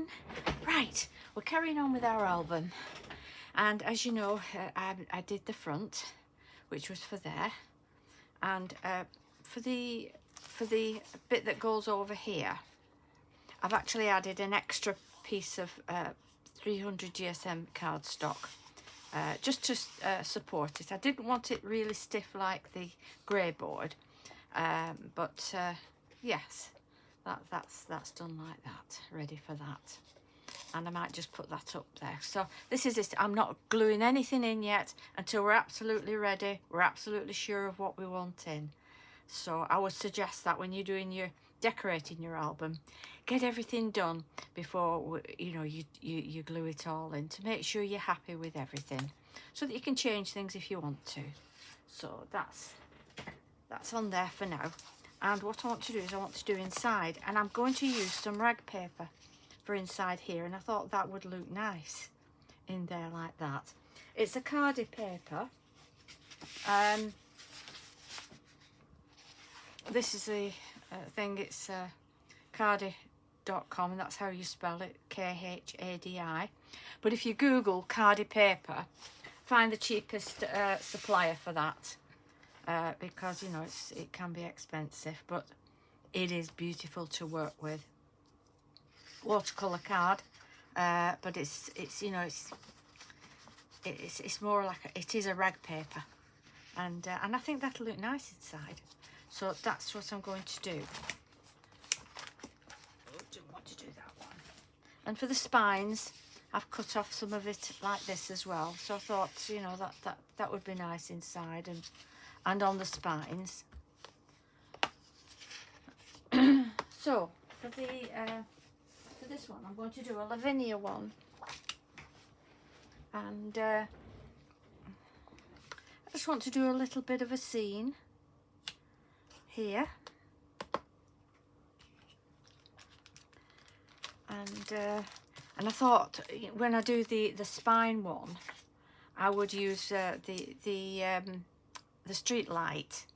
everyone. Right, we're carrying on with our album, and as you know, I did the front, which was for there, and for the bit that goes over here, I've actually added an extra piece of 300 GSM cardstock just to support it. I didn't want it really stiff like the grey board, but yes, that's done like that, ready for that. And I might just put that up there. So this is it. I'm not gluing anything in yet until we're absolutely ready. We're absolutely sure of what we want in. So I would suggest that when you're doing your decorating your album, get everything done before you glue it all in, to make sure you're happy with everything, so that you can change things if you want to. So that's on there for now. And what I want to do is I want to do inside, and I'm going to use some rag paper for inside here, and I thought that would look nice in there like that. It's a cardi paper. This is the thing. It's cardi.com, and that's how you spell it, Khadi. But if you Google cardi paper, find the cheapest supplier for that, because it can be expensive, but it is beautiful to work with. Watercolor card, but it's more like it is a rag paper, and I think that'll look nice inside. So that's what I'm going to do. I don't want to do that one. And for the spines, I've cut off some of it like this as well. So I thought, that would be nice inside and on the spines. So for this one, I'm going to do a Lavinia one, and I just want to do a little bit of a scene here, and I thought when I do the spine one, I would use the street light,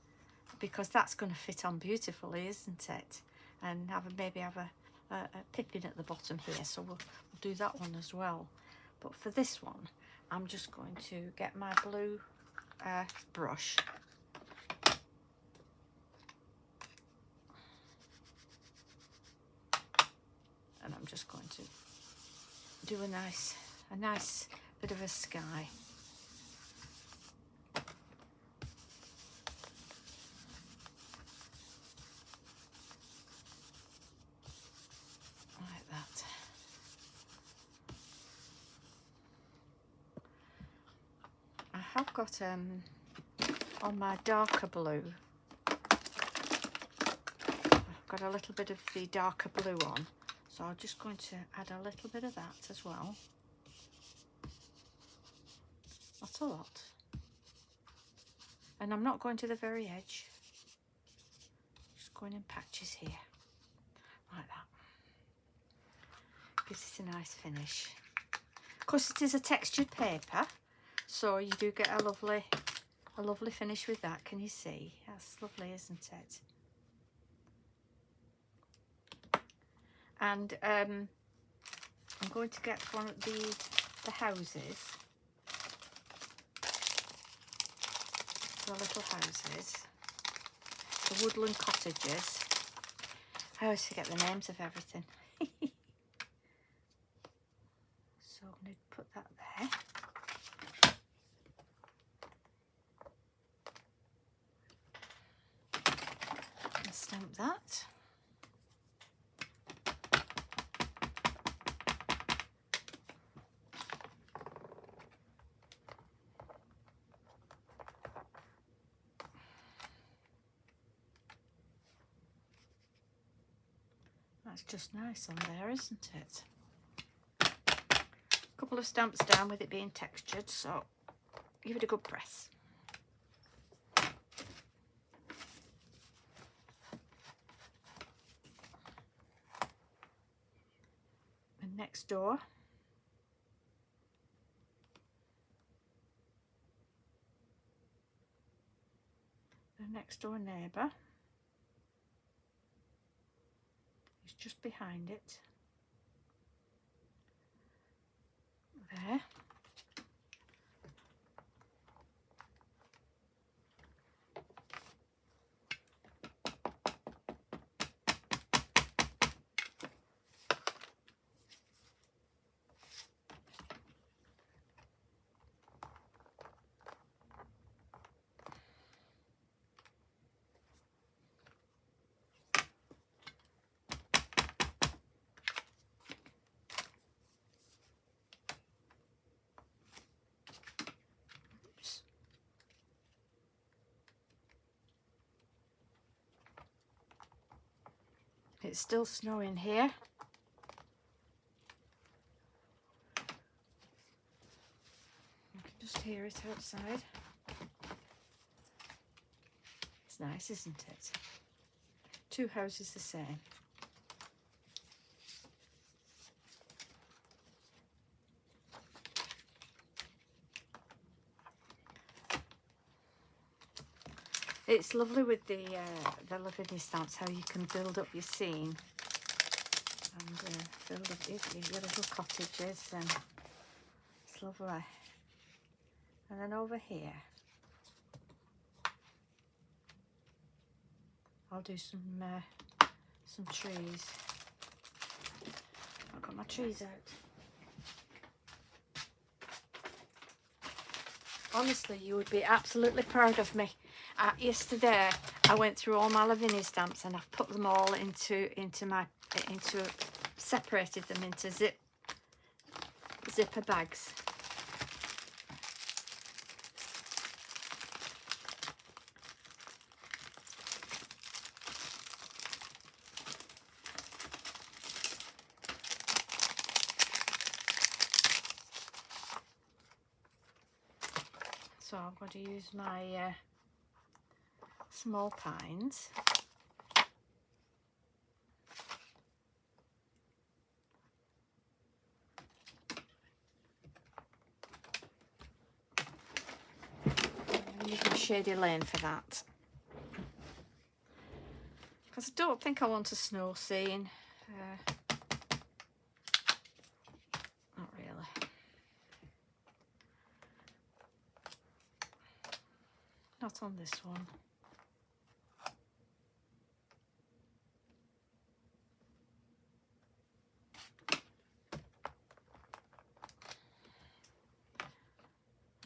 because that's going to fit on beautifully, isn't it? And maybe have a pippin at the bottom here, so we'll do that one as well. But for this one, I'm just going to get my blue brush, and I'm just going to do a nice bit of a sky. I've got on my darker blue, I've got a little bit of the darker blue on, so I'm just going to add a little bit of that as well. Not a lot, and I'm not going to the very edge, just going in patches here like that. Gives it a nice finish. Of course, it is a textured paper, so you do get a lovely finish with that. Can you see? That's lovely, isn't it? And I'm going to get one of the houses, the little houses, the woodland cottages. I always forget the names of everything. So I'm going to put that there. Stamp that. That's just nice on there, isn't it? A couple of stamps down with it being textured, so give it a good press. Next door, the next door neighbour is just behind it, there. It's still snowing here. You can just hear it outside. It's nice, isn't it? Two houses the same. It's lovely with the Lavinia stamps how you can build up your scene and build up your little cottages, and it's lovely. And then over here I'll do some trees. I've got my trees out. Honestly, you would be absolutely proud of me. Yesterday I went through all my Lavinia stamps and I've put them all separated them into zipper bags. So I'm going to use my small pines. I'm using Shady Lane for that. Because I don't think I want a snow scene. Not really. Not on this one.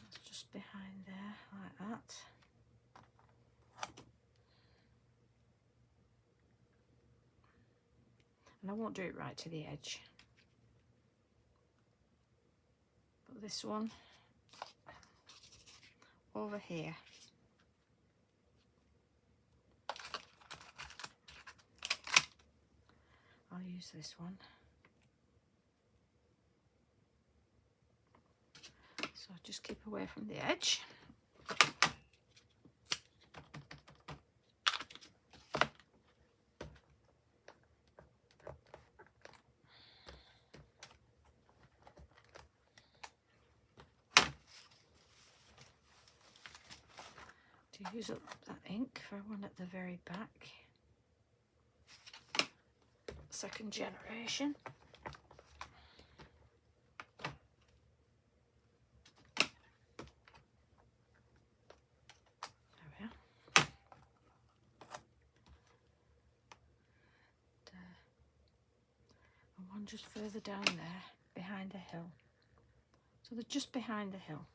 It's just behind there, like that. And I won't do it right to the edge. But this one over here. I'll use this one. So just keep away from the edge. To use up that ink for one at the very back. Second generation. There we are. And one just further down there, behind the hill. So they're just behind the hill.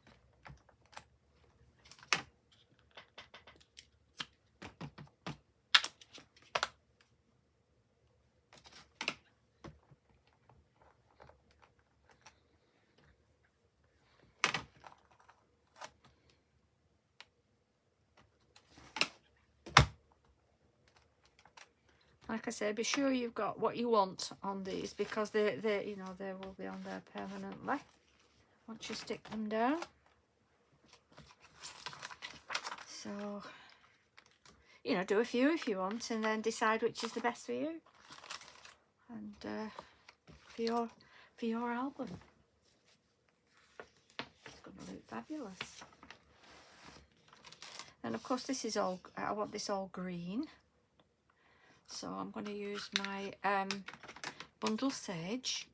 Like I say, be sure you've got what you want on these, because they you know, they will be on there permanently once you stick them down. So, you know, do a few if you want, and then decide which is the best for you and for your album. It's going to look fabulous. And of course, this is all, I want this all green. So I'm going to use my bundle sage.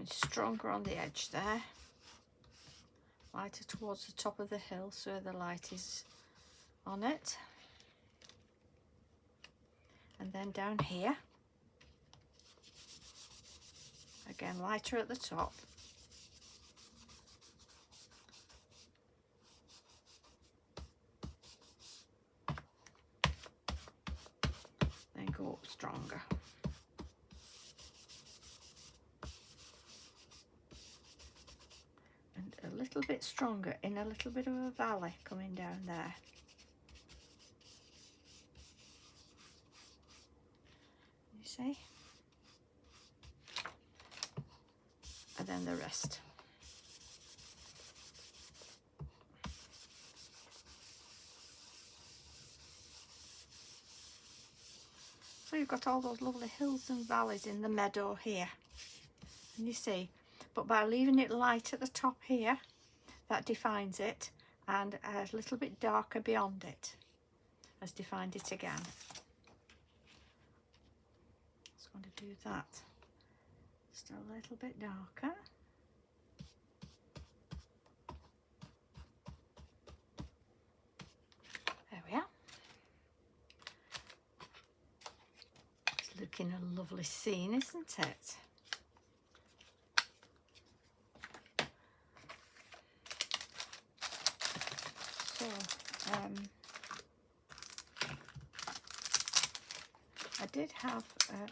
Going stronger on the edge there. Lighter towards the top of the hill so the light is on it. And then down here. Again, lighter at the top. Then go up stronger. And a little bit stronger in a little bit of a valley coming down there. You see? And then the rest. So you've got all those lovely hills and valleys in the meadow here. And you see, but by leaving it light at the top here, that defines it, and a little bit darker beyond it has defined it again. Just going to do that just a little bit darker. There we are. It's looking a lovely scene, isn't it? So, I did have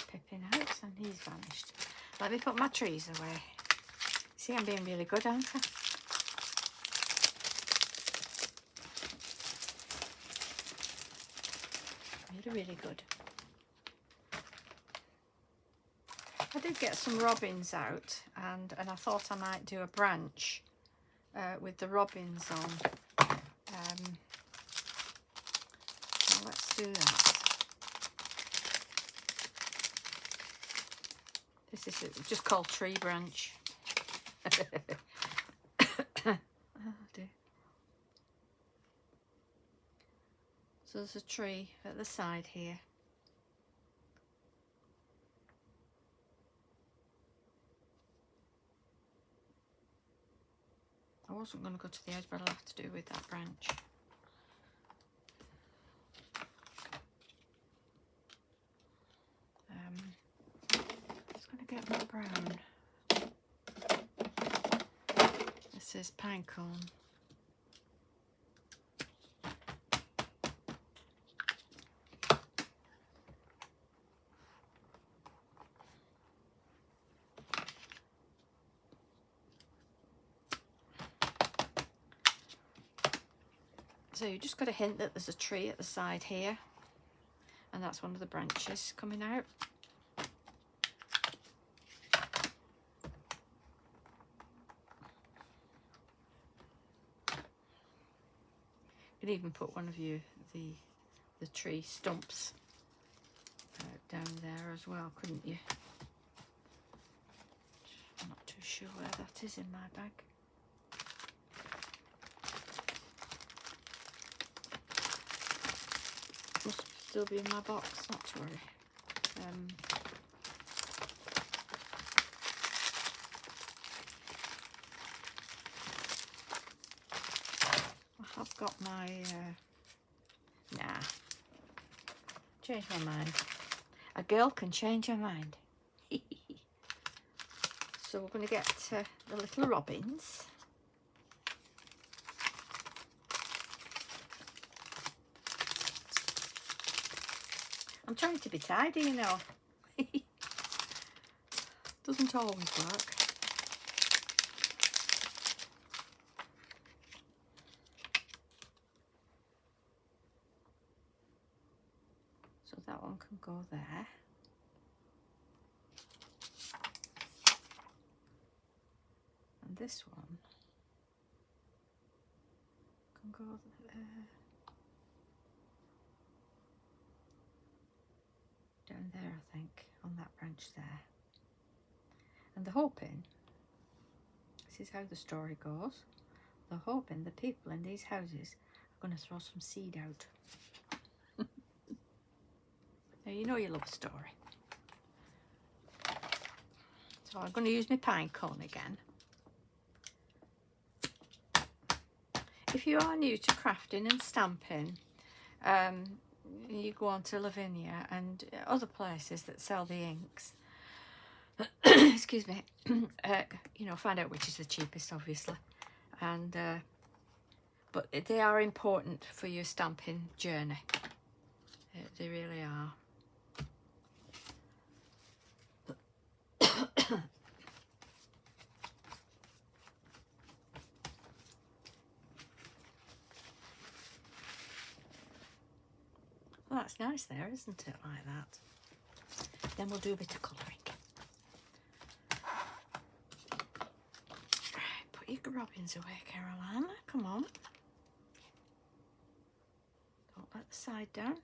Pippin out and he's vanished. Let me put my trees away. See, I'm being really good, aren't I? Really, really good. I did get some robins out, and I thought I might do a branch with the robins on. So let's do that. This is just called tree branch. Oh dear. So there's a tree at the side here. I wasn't going to go to the edge, but I'll have to do with that branch. Just going to get my brown. This is pine cone. So you just got a hint that there's a tree at the side here, and that's one of the branches coming out. You could even put one of the tree stumps down there as well, couldn't you? I'm not too sure where that is in my bag. Must still be in my box, not to worry. I have got my nah, change my mind. A girl can change her mind. So we're going to get the little robins. I'm trying to be tidy, you know. Doesn't always work. So that one can go there. And this one can go down there, I think, on that branch there. And they're hoping, this is how the story goes, they're hoping the people in these houses are going to throw some seed out. Now you know you love a story. So So I'm going to use my pine cone again. If you are new to crafting and stamping, you go on to Lavinia and other places that sell the inks. Excuse me. You know, find out which is the cheapest, obviously. And but they are important for your stamping journey. They really are. Well, that's nice there, isn't it? Like that. Then we'll do a bit of colouring. Right, put your grubbins away, Caroline. Come on. Don't let the side down.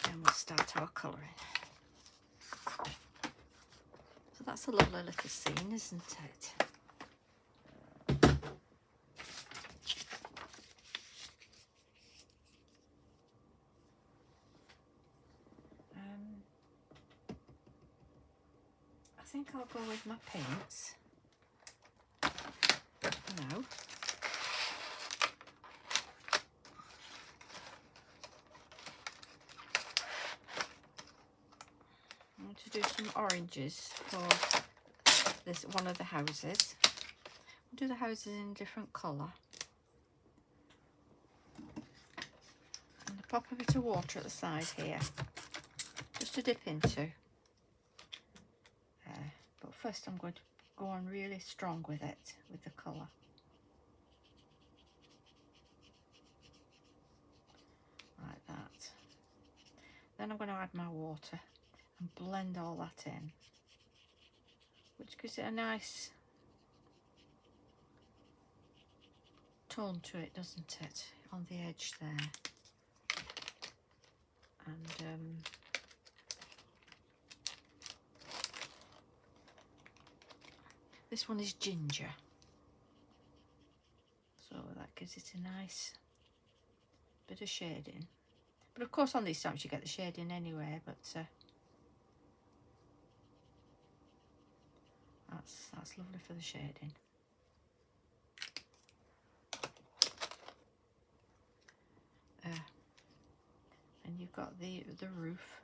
And we'll start our colouring. So that's a lovely little scene, isn't it? I think I'll go with my paints now. I want to do some oranges for this one of the houses. We'll do the houses in a different colour. And I'll pop a bit of water at the side here, just to dip into. But first I'm going to go on really strong with it, with the colour. Like that. Then I'm going to add my water and blend all that in, which gives it a nice tone to it, doesn't it, on the edge there. And this one is ginger, so that gives it a nice bit of shading. But of course on these stamps you get the shading anyway, but that's lovely for the shading. And you've got the roof.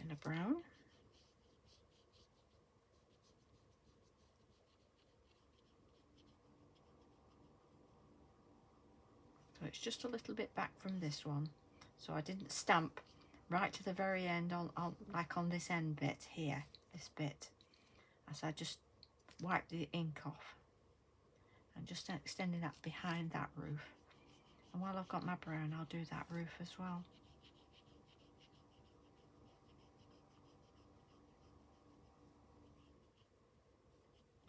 In a brown. So it's just a little bit back from this one. So I didn't stamp right to the very end on like on this end bit here, this bit. As I just wipe the ink off. And just extending that behind that roof. And while I've got my brown, I'll do that roof as well.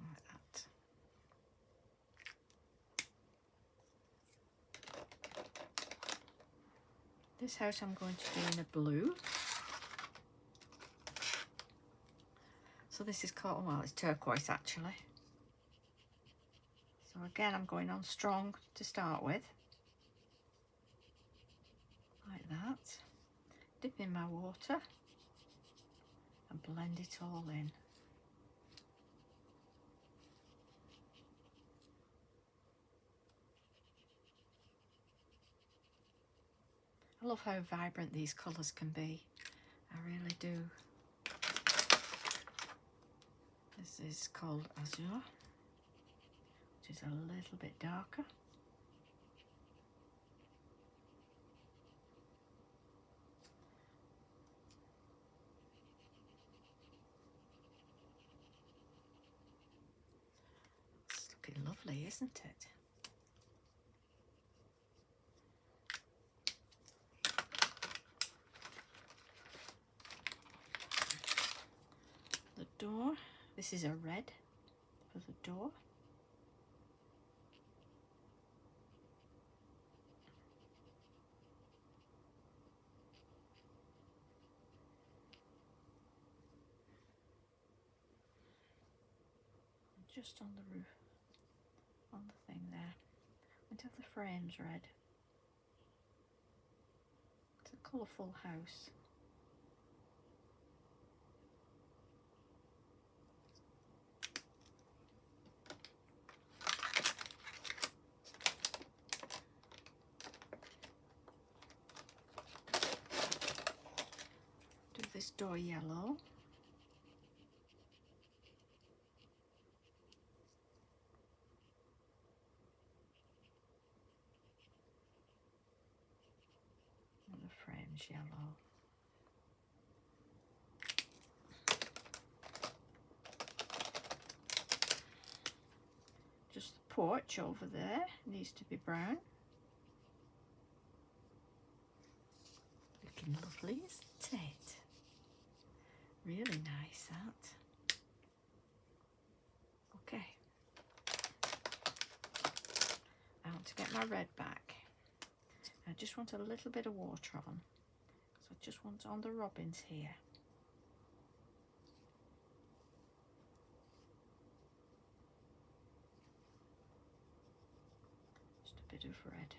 Like that. This house I'm going to do in a blue. So this is called, well, it's turquoise actually. So again, I'm going on strong to start with. Like that. Dip in my water and blend it all in. I love how vibrant these colours can be. I really do. This is called Azure, which is a little bit darker. It's looking lovely, isn't it? The door, this is a red for the door. just on the roof, on the thing there. And have the frames red. It's a colourful house. Do this door yellow. And the frame's yellow. Just the porch over there needs to be brown. Looking lovely, isn't it? Really nice, that. Okay. I want to get my red back. I just want a little bit of water on. So I just want on the robins here. Just a bit of red.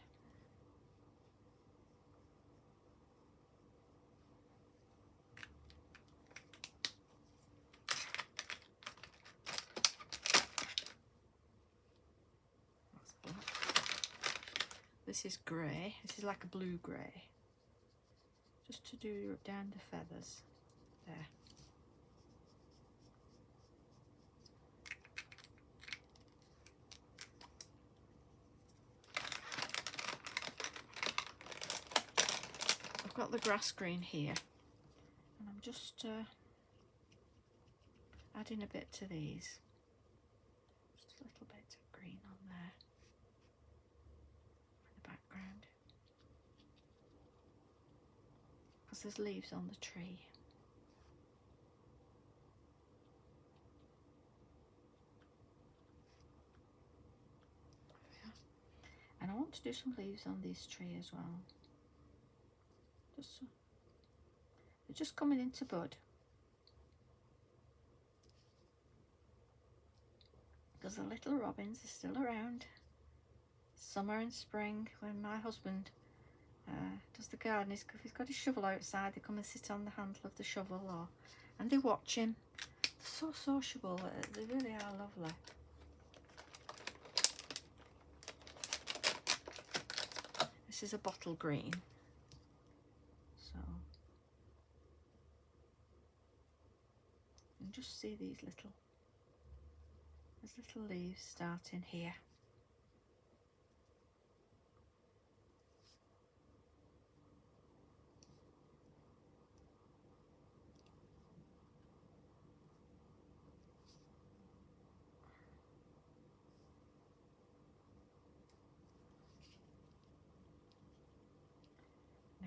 This is grey. This is like a blue grey. Just to do down the feathers. There. I've got the grass green here. And I'm just adding a bit to these. Just a little bit of green on there. Background, because there's leaves on the tree. And I want to do some leaves on this tree as well. Just so they're just coming into bud. Because the little robins are still around. Summer and spring, when my husband does the garden, if he's got his shovel outside, they come and sit on the handle of the shovel, and they watch him. They're so sociable, they really are lovely. This is a bottle green, so you can just see these little leaves starting here.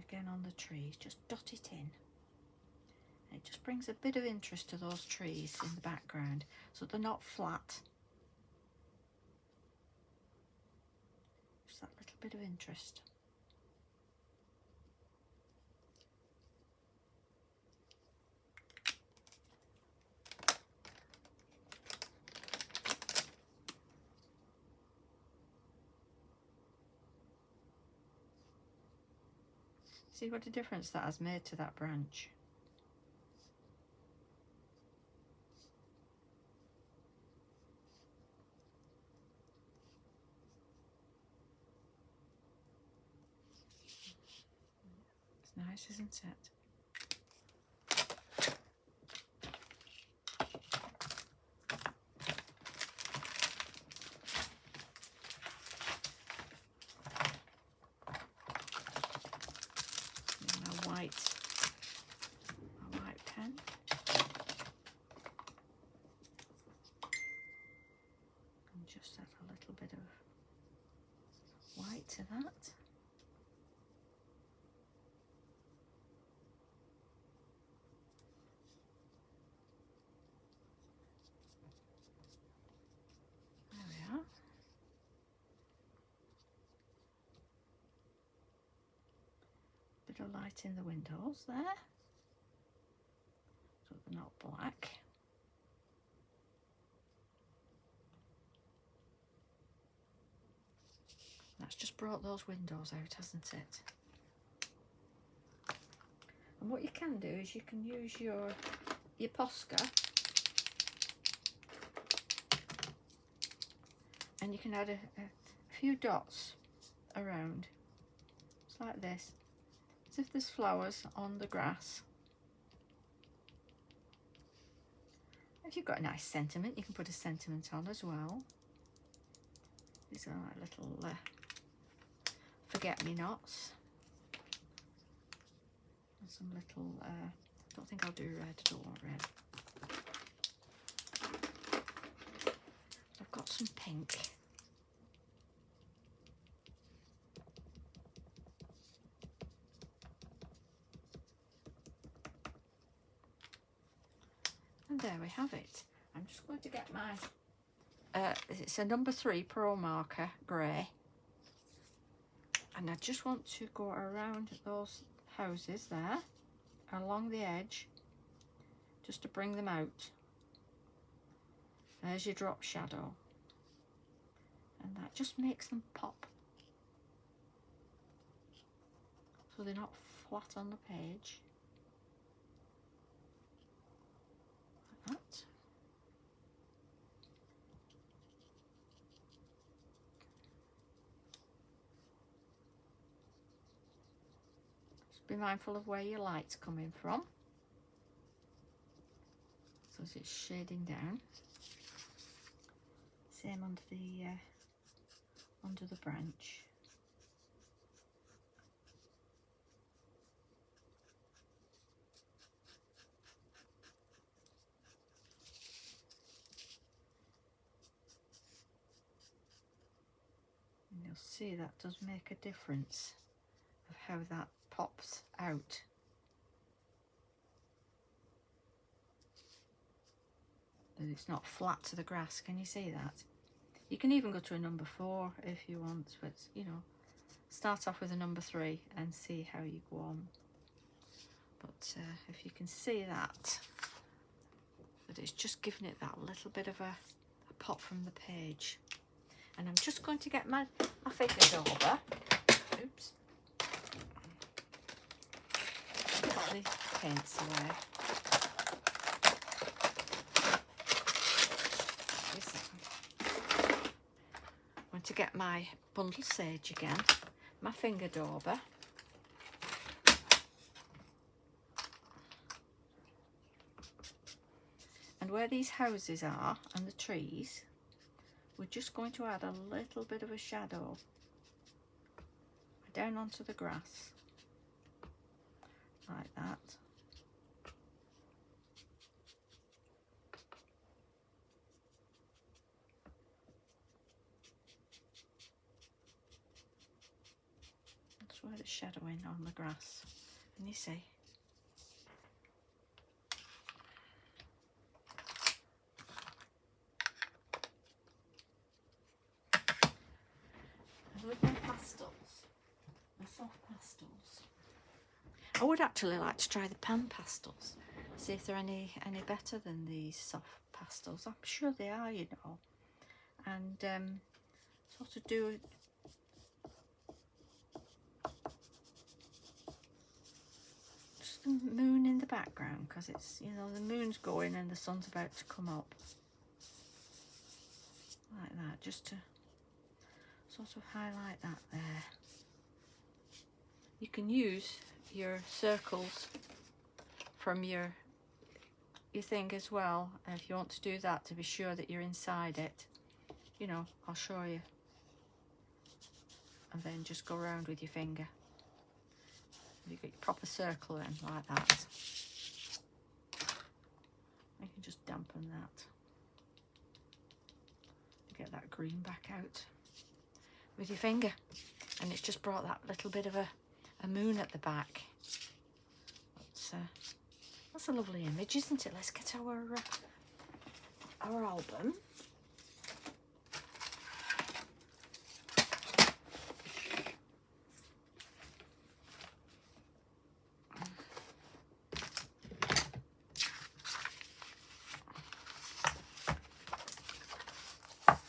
Again on the trees, just dot it in. It just brings a bit of interest to those trees in the background, so they're not flat. Just that little bit of interest. See what a difference that has made to that branch. It's nice, isn't it? My white pen. And just add a little bit of white to that. There we are. Bit of light in the windows there, so they're not black. That's just brought those windows out, hasn't it? And what you can do is you can use your Posca, and you can add a few dots around, just like this, as if there's flowers on the grass. If you've got a nice sentiment, you can put a sentiment on as well. These are like little forget-me-nots. And some little, I don't think I'll do red, I don't want red. I've got some pink. And there we have it. I'm just going to get my, it's a number 3 Pro marker, grey. And I just want to go around those houses there, along the edge, just to bring them out. There's your drop shadow. And that just makes them pop. So they're not flat on the page. Like that. Be mindful of where your light's coming from, so as it's shading down. Same under the branch. And you'll see that does make a difference of how that pops out. That it's not flat to the grass. Can you see that? You can even go to a number 4 if you want, but you know, start off with a number 3 and see how you go on. But if you can see that it's just giving it that little bit of a pop from the page. And I'm just going to get my fingers over. Oops. Put the paints away. I'm going to get my bundle sage again, my finger dauber. And where these houses are and the trees, we're just going to add a little bit of a shadow down onto the grass, like that. That's where it's shadowing on the grass. Can you see? With my pastels, my soft pastels, I would actually like to try the pan pastels, see if they're any better than these soft pastels. I'm sure they are, you know. And sort of do just the moon in the background, because it's, you know, the moon's going and the sun's about to come up, like that, just to sort of highlight that there. You can use your circles from your thing as well, if you want to do that, to be sure that you're inside it. You know, I'll show you. And then just go around with your finger. You get your proper circle in, like that. You can just dampen that. Get that green back out with your finger, and it's just brought that little bit of a moon at the back. That's a lovely image, isn't it? Let's get our album.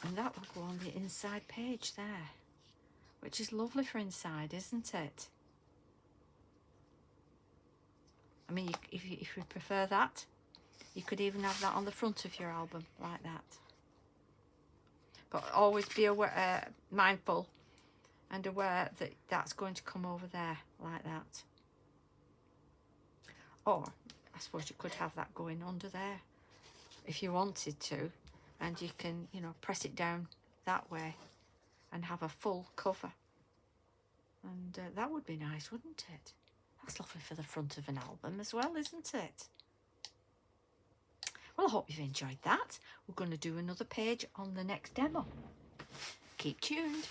And that will go on the inside page there. which is lovely for inside, isn't it? I mean, if you prefer that, you could even have that on the front of your album, like that. But always be aware, mindful and aware that that's going to come over there, like that. Or, I suppose you could have that going under there, if you wanted to. And you can, you know, press it down that way and have a full cover. And that would be nice, wouldn't it? That's lovely for the front of an album as well, isn't it? Well, I hope you've enjoyed that. We're going to do another page on the next demo. Keep tuned.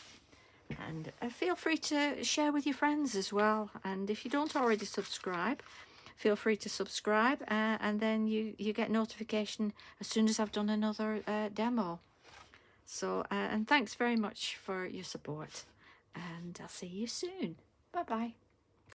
And feel free to share with your friends as well. And if you don't already subscribe, feel free to subscribe. And then you get notification as soon as I've done another demo. So, and thanks very much for your support. And I'll see you soon. Bye-bye.